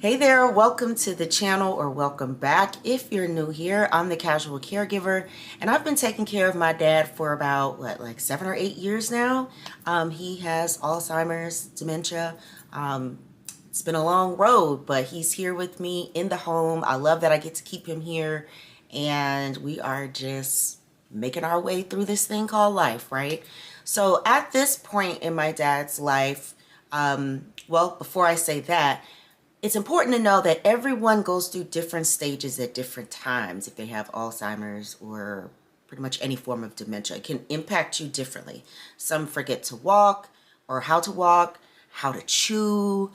Hey there, welcome to the channel or welcome back. If you're new here, I'm the casual caregiver and I've been taking care of my dad for about like 7 or 8 years now. He has Alzheimer's, dementia. It's been a long road, but he's here with me in the home. I love that I get to keep him here and we are just making our way through this thing called life, right? So at this point in my dad's life, well, before I say that, it's important to know that everyone goes through different stages at different times. If they have Alzheimer's or pretty much any form of dementia, it can impact you differently. Some forget to walk or how to chew.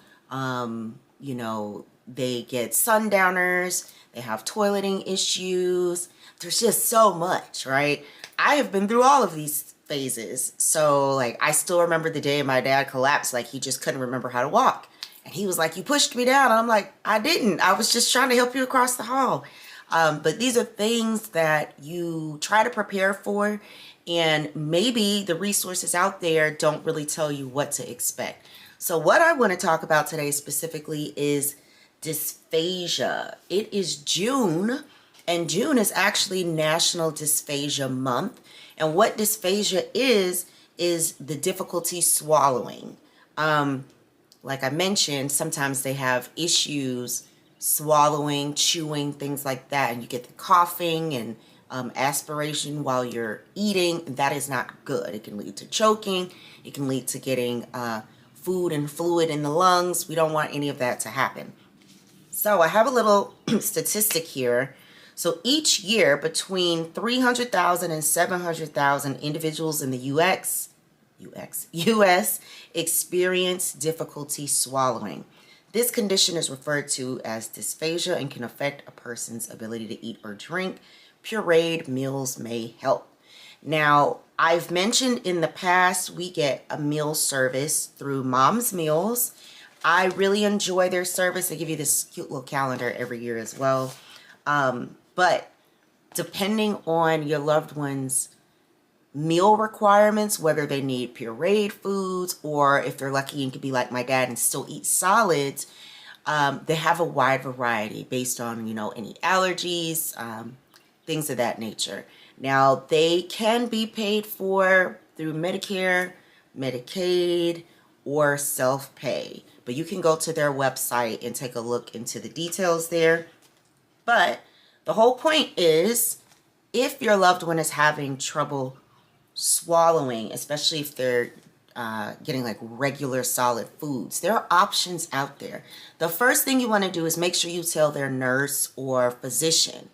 They get sundowners, they have toileting issues. There's just so much, right? I have been through all of these phases. So like, I still remember the day my dad collapsed, like he just couldn't remember how to walk. And he was like, "You pushed me down." And I'm like, "I didn't. I was just trying to help you across the hall." But these are things that you try to prepare for. And maybe the resources out there don't really tell you what to expect. So what I want to talk about today specifically is dysphagia. It is June, and June is actually National Dysphagia Month. And what dysphagia is the difficulty swallowing. Like I mentioned, sometimes they have issues swallowing, chewing, things like that, and you get the coughing and aspiration while you're eating. That is not good. It can lead to choking. It can lead to getting food and fluid in the lungs. We don't want any of that to happen. So I have a little statistic here. So each year, between 300,000 and 700,000 individuals in the US experience difficulty swallowing. This condition is referred to as dysphagia and can affect a person's ability to eat or drink. Pureed meals may help. Now, I've mentioned in the past we get a meal service through Mom's Meals. I really enjoy their service. They give you this cute little calendar every year as well. But depending on your loved one's meal requirements, whether they need pureed foods or if they're lucky and could be like my dad and still eat solids, they have a wide variety based on, any allergies, things of that nature. Now, they can be paid for through Medicare, Medicaid, or self-pay. But you can go to their website and take a look into the details there. But the whole point is, if your loved one is having trouble swallowing, especially if they're getting like regular solid foods, there are options out there. The first thing you want to do is make sure you tell their nurse or physician.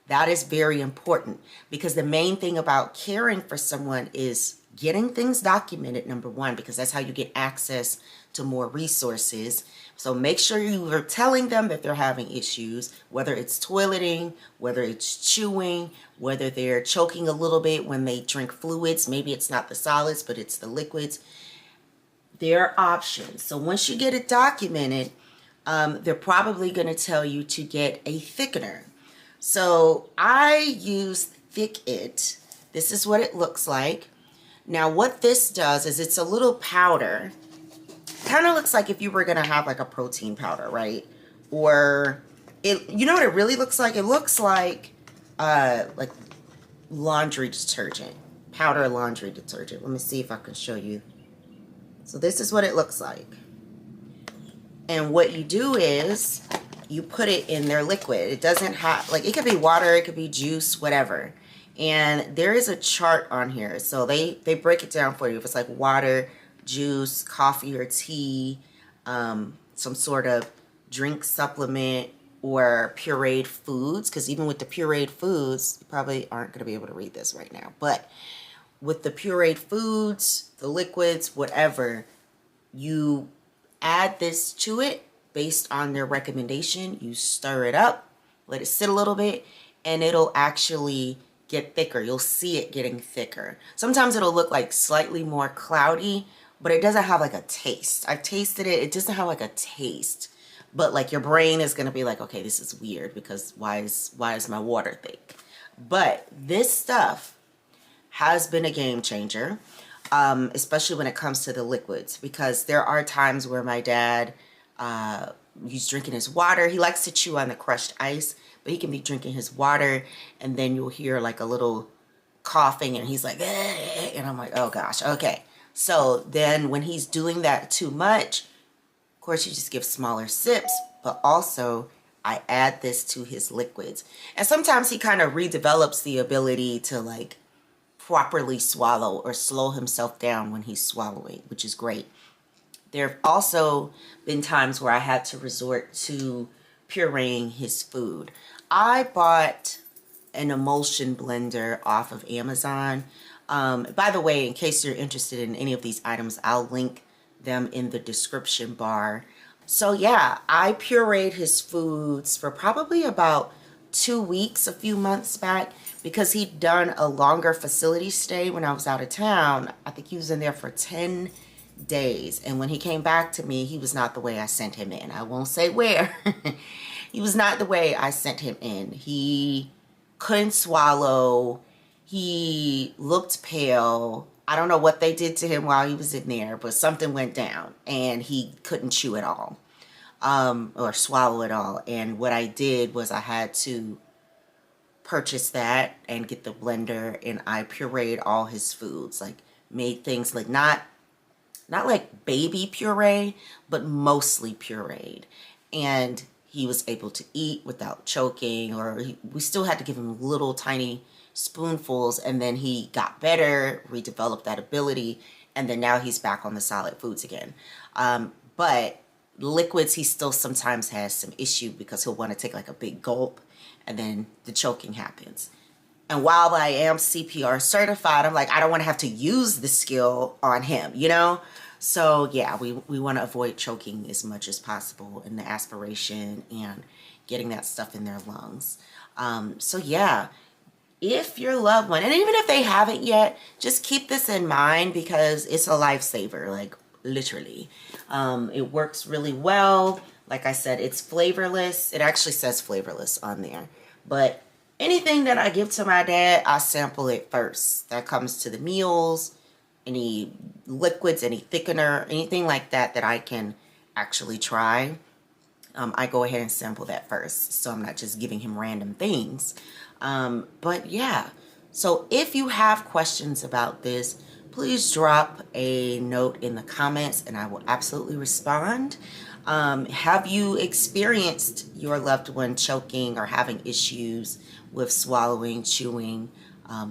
That is very important because the main thing about caring for someone is getting things documented, number one, because that's how you get access to more resources. So make sure you are telling them that they're having issues, whether it's toileting, whether it's chewing, whether they're choking a little bit when they drink fluids. Maybe it's not the solids, but it's the liquids. There are options. So once you get it documented, they're probably going to tell you to get a thickener. So I use thickened. This is what it looks like. Now what this does is it's a little powder. Kind of looks like if you were going to have like a protein powder, right? Or you know what it really looks like? It looks like laundry detergent, powder laundry detergent. Let me see if I can show you. So this is what it looks like. And what you do is you put it in their liquid. It doesn't have, like, it could be water, it could be juice, whatever. And there is a chart on here. So they break it down for you. If it's like water, juice, coffee or tea, some sort of drink supplement, or pureed foods. Because even with the pureed foods, you probably aren't going to be able to read this right now. But with the pureed foods, the liquids, whatever, you add this to it based on their recommendation. You stir it up, let it sit a little bit, and it'll actually get thicker. You'll see it getting thicker. Sometimes it'll look like slightly more cloudy, but it doesn't have like a taste. I've tasted it. It doesn't have like a taste, but like your brain is going to be like, okay, this is weird because why is my water thick? But this stuff has been a game changer, especially when it comes to the liquids, because there are times where my dad he's drinking his water. He likes to chew on the crushed ice, but he can be drinking his water, and then you'll hear like a little coughing, and he's like, eh, and I'm like, oh gosh, okay. So then when he's doing that too much, of course you just give smaller sips, but also I add this to his liquids. And sometimes he kind of redevelops the ability to like properly swallow or slow himself down when he's swallowing, which is great. There have also been times where I had to resort to pureeing his food. I bought an emulsion blender off of Amazon. By the way, in case you're interested in any of these items, I'll link them in the description bar. So yeah, I pureed his foods for probably about 2 weeks a few months back, because he'd done a longer facility stay when I was out of town. I think he was in there for 10 days. And when he came back to me, he was not the way I sent him in. I won't say where. He was not the way I sent him in. He couldn't swallow. He looked pale. I don't know what they did to him while he was in there, but something went down and he couldn't chew at all, or swallow at all. And what I did was I had to purchase that and get the blender, and I pureed all his foods, like made things like not like baby puree, but mostly pureed. And he was able to eat without choking, or we still had to give him little tiny spoonfuls, and then he got better, redeveloped that ability, and then now he's back on the solid foods again. But liquids, he still sometimes has some issue because he'll want to take like a big gulp, and then the choking happens. And while I am CPR certified, I'm like, I don't want to have to use the skill on him, you know? So yeah, we want to avoid choking as much as possible in the aspiration and getting that stuff in their lungs. So yeah, if your loved one, and even if they haven't yet, just keep this in mind, because it's a lifesaver, like literally. It works really well. Like I said, it's flavorless. It actually says flavorless on there. But anything that I give to my dad, I sample it first. That comes to the meals, any liquids, any thickener, anything like that that I can actually try. I go ahead and sample that first, so I'm not just giving him random things. But yeah, so if you have questions about this, please drop a note in the comments and I will absolutely respond. Have you experienced your loved one choking or having issues with swallowing, chewing,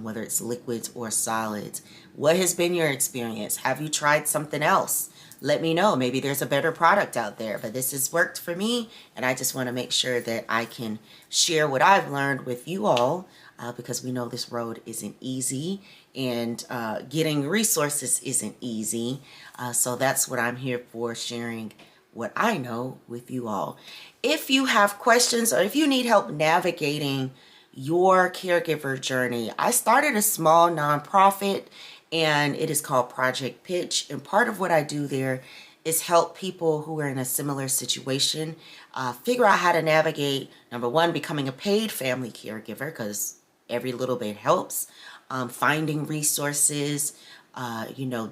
whether it's liquids or solids? What has been your experience? Have you tried something else? Let me know. Maybe there's a better product out there, but this has worked for me, and I just want to make sure that I can share what I've learned with you all, because we know this road isn't easy, and getting resources isn't easy. So that's what I'm here for, sharing what I know with you all. If you have questions or if you need help navigating your caregiver journey, I started a small nonprofit, and it is called Project Pitch. And part of what I do there is help people who are in a similar situation figure out how to navigate, number one, becoming a paid family caregiver, because every little bit helps, finding resources,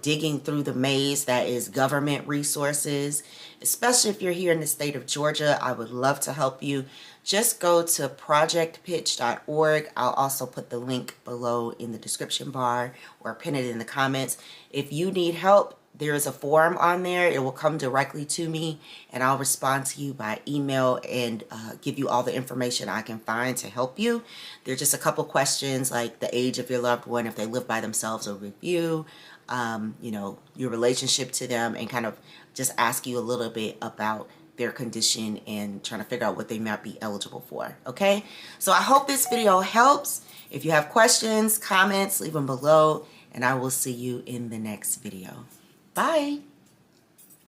digging through the maze that is government resources. Especially if you're here in the state of Georgia, I would love to help you. Just go to projectpitch.org. I'll also put the link below in the description bar or pin it in the comments. If you need help, there is a form on there. It will come directly to me, and I'll respond to you by email and give you all the information I can find to help you. There's just a couple questions like the age of your loved one, if they live by themselves or with you, your relationship to them, and kind of just ask you a little bit about their condition and trying to figure out what they might be eligible for. Okay, so I hope this video helps. If you have questions, comments, leave them below, and I will see you in the next video. Bye.